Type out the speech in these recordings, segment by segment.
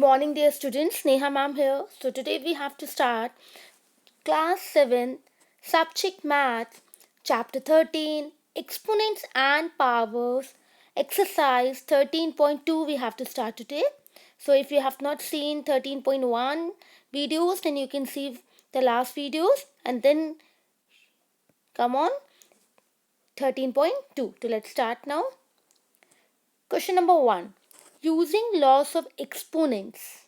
Morning, dear students. Neha ma'am here. So today we have to start class 7, subject math, chapter 13, exponents and powers, exercise 13.2 we have to start today. So if you have not seen 13.1 videos, then you can see the last videos and then come on 13.2. So let's start now. Question number 1. Using laws of exponents.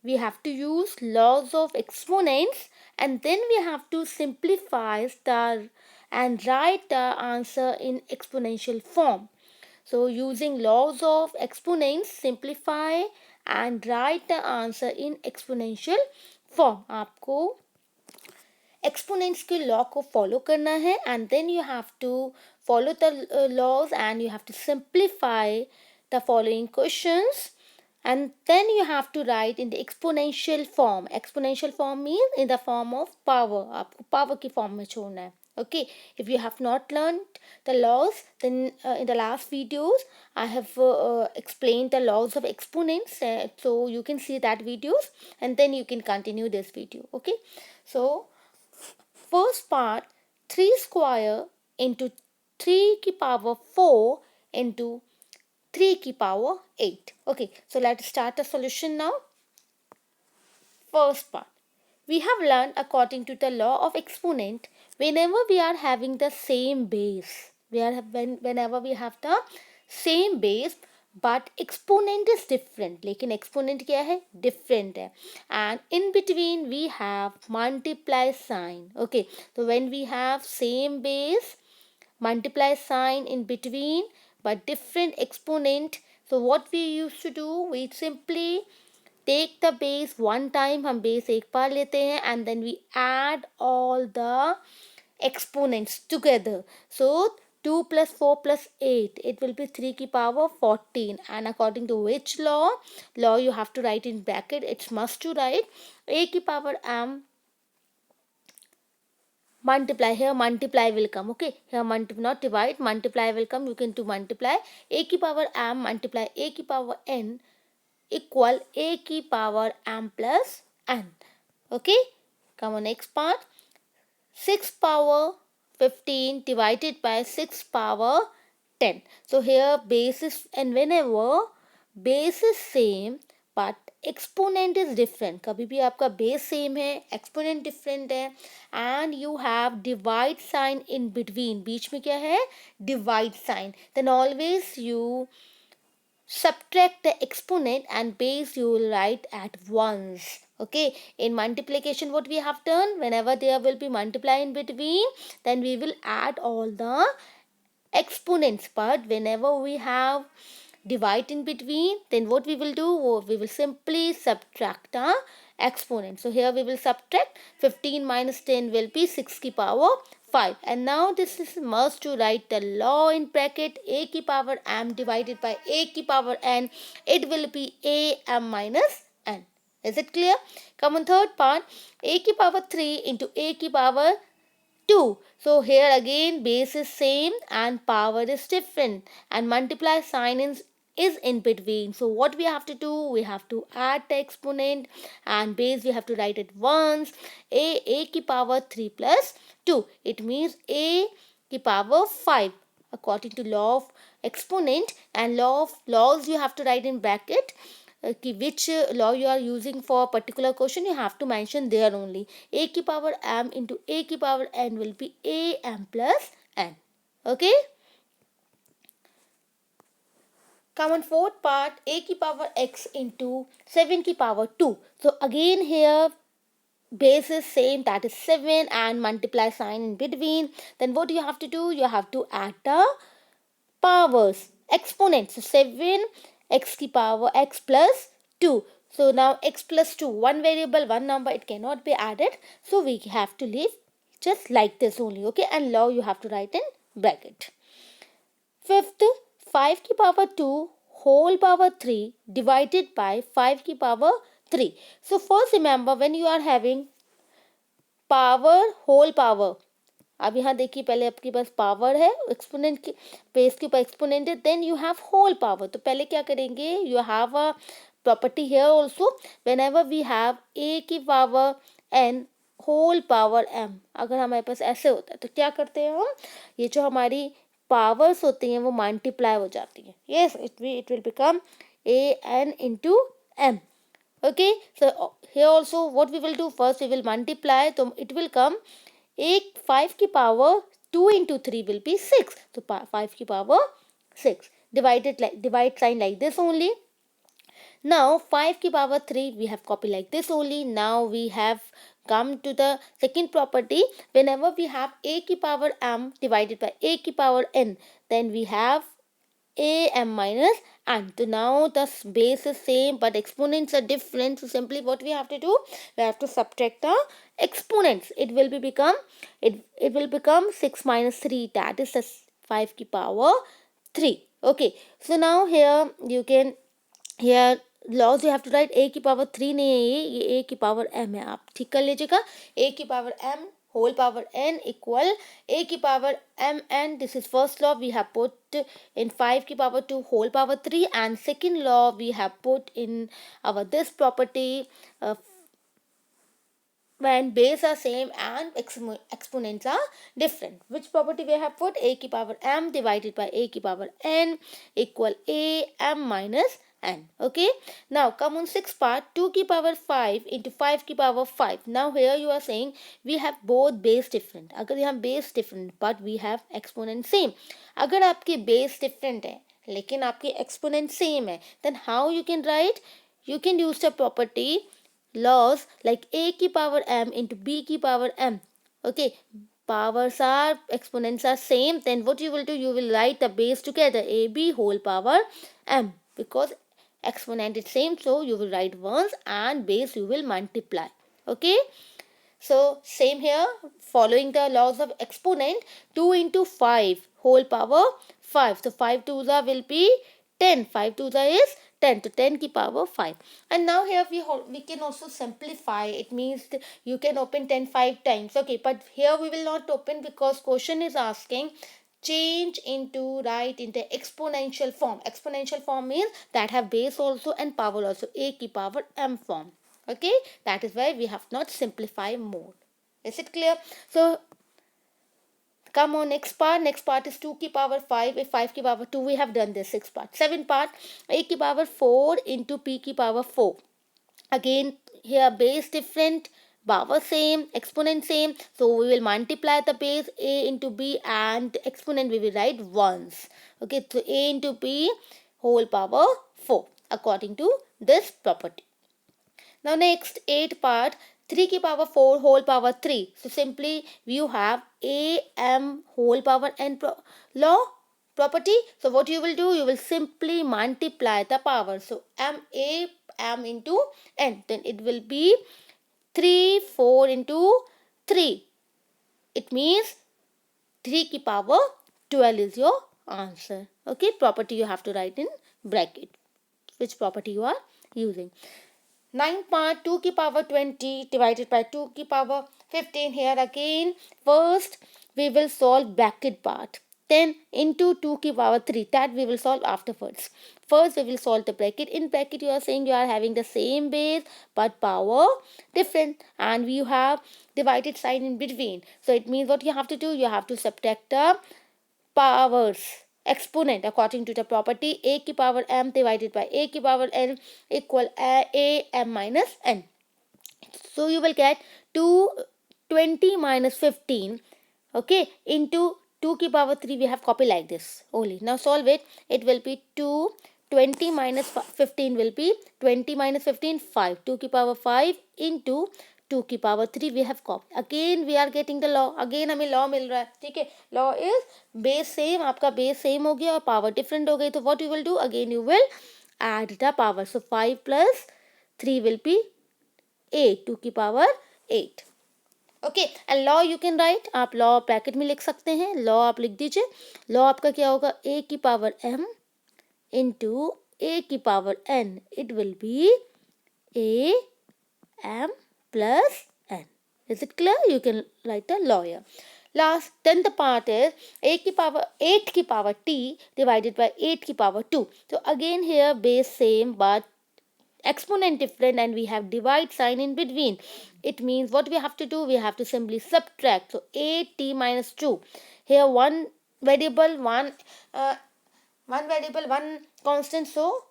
We have to use laws of exponents and then we have to simplify star and write the answer in exponential form. So using laws of exponents, simplify and write the answer in exponential form. आपको exponents के law को follow करना है and then you have to follow the laws and you have to simplify the following questions and then you have to write in the exponential form. Exponential form means in the form of power. आपको power की form में छोड़ना है. Okay, if you have not learned the laws, then in the last videos I have explained the laws of exponents, so you can see that videos and then you can continue this video. Okay, so first part, 3 square into 3 की power 4 into 3 की power 8. Okay, so let's start the solution now. First part. We have learned according to the law of exponent, whenever we are having the same base, whenever we have the same base but exponent is different, लेकिन exponent क्या है? Different है. And in between we have multiply sign. Okay, so when we have same base, multiply sign in between but different exponent, so what we used to do, we simply take the base one time, हम base एक बार लेते हैं and then we add all the exponents together. So 2 plus 4 plus 8, it will be 3 की power 14, and according to which law you have to write in bracket, it's must to write a की power m multiply. Here multiply will come. Okay, here not divide, multiply will come. You can do multiply a की power m multiply a की power n equal a की power m plus n. Okay, come on, next part. 6 power 15 divided by 6 power 10. So here base is, and whenever base is same but exponent is different, कभी भी आपका base same है, exponent different है, and you have divide sign in between, बीच में क्या है? Divide sign. Then always you subtract the exponent and base you will write at once. Okay, in multiplication what we have done, whenever there will be multiply in between, then we will add all the exponents, but whenever we have divide in between, then what we will do, we will simply subtract the exponent. So here we will subtract 15 minus 10 will be 6 की power 5, and now this is must to write the law in bracket a की power m divided by a की power n, it will be a m minus n. Is it clear? Come on, third part, a की power 3 into a की power 2. So here again base is same and power is different and multiply sign is in between. So what we have to do, we have to add the exponent and base we have to write it once. A की power 3 plus 2. It means a की power 5 according to law of exponent, and laws you have to write in bracket. Which law you are using for particular question, you have to mention there only. A की power m into a की power n will be a m plus n. Okay, come on, fourth part, a की power x into 7 की power 2. So again here base is same, that is 7, and multiply sign in between. Then what you have to do, you have to add the powers, exponents. So 7 x की power x plus 2. So now x plus 2, one variable, one number, it cannot be added. So we have to leave just like this only. Okay, and law you have to write in bracket. Fifth, 5 की power 2 whole power 3 divided by 5 की power 3. So first remember, when you are having power whole power, अब यहाँ देखिए पहले आपके पास power है, exponent की बेस के ऊपर एक्सपोनेंट है, then you have whole power. तो पहले क्या करेंगे, you have a property here also. Whenever we have a की power n whole power m, अगर हमारे पास ऐसे होता है तो क्या करते हैं हम, ये जो हमारी पावर्स होती हैं वो मल्टीप्लाई हो जाती है. Yes, it will become a n into m. Okay, so here also what we will do, first we will multiply, so it will come a 5 की power 2 into 3 will be 6, so 5 की power 6, divide sign like this only. Now 5 की power 3 we have copy like this only. Now we have come to the second property. Whenever we have a की power m divided by a की power n, then we have a m minus n. So now the base is same but exponents are different. So simply what we have to do, we have to subtract the exponents. It will become 6 minus 3, that is the 5 की power 3. Okay, so now here you can, here laws you have to write a की power 3 नहीं है, ये a की power m है, आप ठीक कर लीजिएगा. a की power m whole power n equal a की power m n. This is first law we have put in 5 की power 2 whole power 3, and second law we have put in our this property when base are same and exponents are different. Which property we have put? A की power m divided by a की power n equal a m minus n. Okay, now come on sixth part, 2 की power 5 into 5 की power 5. Now here you are saying we have both base different. अगर यहाँ base different but we have exponent same. अगर आपकी base different है लेकिन आपकी exponent same है, then how you can write? You can use the property laws like a की power m into b की power m. Okay, powers are, exponents are same, then what you will do, you will write the base together, ab whole power m, because exponent is same, so you will write ones and base you will multiply. Okay, so same here, following the laws of exponent, 2 into 5 whole power 5, so 5 twos are will be 10, 5 twos are is 10, to 10 की power 5. And now here we can also simplify. It means you can open 10 5 times. Okay, but here we will not open because question is asking change into, write into exponential form. Exponential form means that have base also and power also, a की power m form. Okay, that is why we have not simplify more. Is it clear? So come on, next part is 2 की power 5, if 5 की power 2 we have done this. 6 part, 7 part, a की power 4 into p की power 4. Again here base different, power same, exponent same, so we will multiply the base a into b and exponent we will write once. Okay, so a into b whole power 4 according to this property. Now next 8 part, 3 की power 4 whole power 3. So simply you have a m whole power n law property. So what you will do, you will simply multiply the power. So m a m into n, then it will be 3 4 into 3. It means 3 की power 12 is your answer. Okay, property you have to write in bracket, which property you are using. 9 part, 2 की power 20 divided by 2 की power 15. Here again first we will solve bracket part, then into 2 की power 3, that we will solve afterwards. First we will solve the bracket. In bracket you are saying you are having the same base but power different, and you have divided sign in between. So it means what you have to do, you have to subtract the powers, exponent according to the property a की power m divided by a की power n equal a m minus n. So you will get 220 minus 15, okay, into 2 की power 3 we have copy like this only. Now solve it. It will be 220 minus 15 will be 20 minus 15 5, 2 की power 5 into 2 की power 3 we have copy. Again we are getting the law, अगेन हमें law मिल रहा है. ठीक है, लॉ इज बेस सेम, आपका बेस सेम हो गया और पावर डिफरेंट हो गई. तो what you will do, again you will add the power. So 5 plus 3 will be 8, 2 की power 8. Okay, and law you can write, आप लॉ ब्रैकेट में लिख सकते हैं. लॉ आप लिख दीजिए. लॉ आपका क्या होगा, a की पावर m इंटू a की power n. It will be a m plus n. Is it clear? You can write the law here. Last, then the part is 8 की power t divided by 8 की power 2. So again here base same but exponent different and we have divide sign in between. It means what we have to do, we have to simply subtract. So 8t minus 2. Here one variable, one variable, one constant, so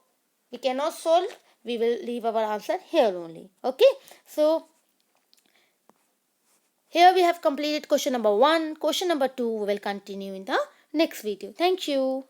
we cannot solve. We will leave our answer here only. Okay, so here we have completed question number 1. Question number 2 we will continue in the next video. Thank you.